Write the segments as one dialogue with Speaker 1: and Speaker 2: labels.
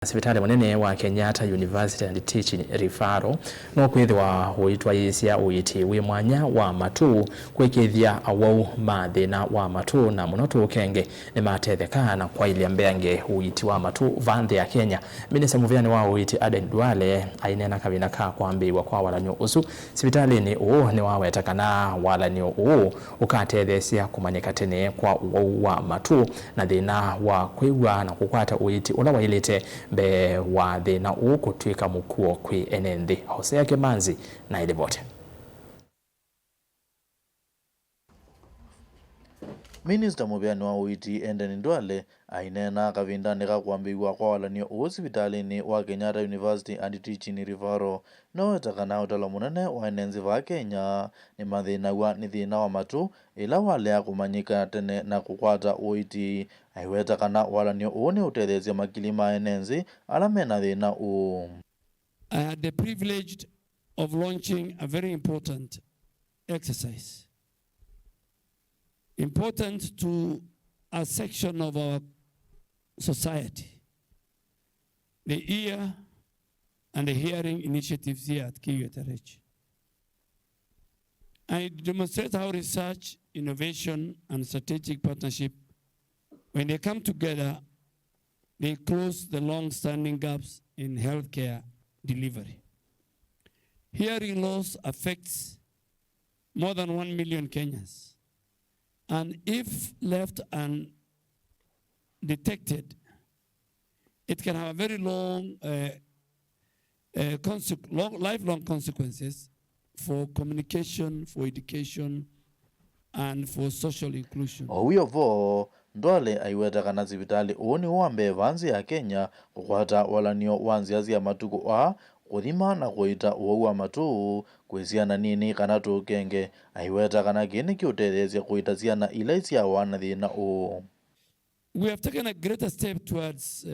Speaker 1: Sivitali munene wa Kenyatta University and Teaching Referral nukwithiwa uitwaiisya uiti wi mwanya wa Matu kuikithya awau thina wa Matu na muno tuukenge nimatetheka na kwailya mbeange uiti wa Matu nthi ya Kenya. Minista muviani wa uiti Aden Duale ainena kavina ka kwambiwa kwa walanyo usu Sivitalini ni waweta kana walanyo ukatethesya kumanyika tene kwa awau wa Matu na thina wa kuigwa na kukwata uiti ula wailite be wa thina kutwika mukuo kwi nthi. Hosea Kemanzi na ilivote.
Speaker 2: Minista muviani wa uiti Aden Duale ainena kavindani ka kwambiwa kwa walanyo Sivitalini wa Kenyatta University and Teaching Referral nowetakana utalo munene wa nthi va Kenya ni thina wa Matu ila walea kumanyika tene na kukwata uiti. Aiwetakana walanyo ni utethesya makili ma nthi ala mena thina
Speaker 3: I had the privilege of launching a very important exercise. Important to a section of our society. The ear and the hearing initiatives here at KUTRH. I demonstrate how research, innovation, and strategic partnership, when they come together, they close the long-standing gaps in healthcare delivery. Hearing loss affects more than 1 million Kenyans. And if left undetected, it can have a very lifelong consequences for communication, for education, and for social inclusion.
Speaker 2: Owiyovo Duale aiwetakana Sivitali ni wambe vanzi ya Kenya kukwata walanyo wanziazi ya matuku kuthima na kuita uwau wa Matu kwisiana nini kana tuukenge. Aiwetakana kini kiutethesya kuita siana ila isyawa na thina
Speaker 3: We have taken a greater step towards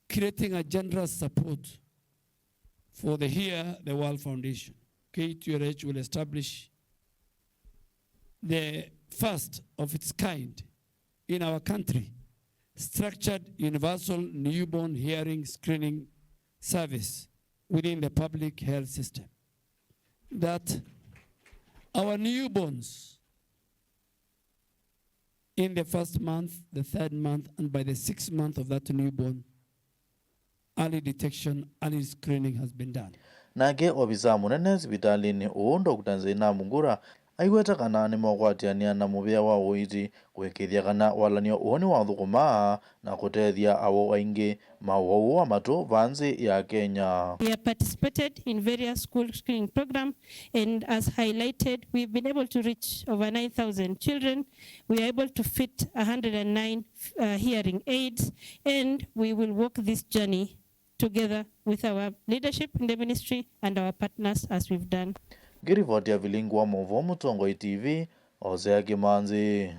Speaker 3: creating a generous support for the Hear the World Foundation. KUTRH will establish the first of its kind in our country, structured universal newborn hearing screening service within the public health system. That our newborns in the first month, the third month, and by the 6th month of that newborn, early detection, early screening has been done.
Speaker 2: Nake obisa munene Sivitalini Dr. Zena Mungura aiwetakana ni mokwatiania na muvia wa uiti kuikithya kana walanyo ni wathukuma na kutethya awau aingi mawau wa Matu vanzi ya Kenya.
Speaker 4: We have participated in various school screening programs, and as highlighted, we've been able to reach over 9,000 children. We are able to fit 109 hearing aids, and we will walk this journey together with our leadership in the ministry and our partners as we've done.
Speaker 2: Girivoti ya vilingwa Movo Mutongo TV, Hosea Kemanzi.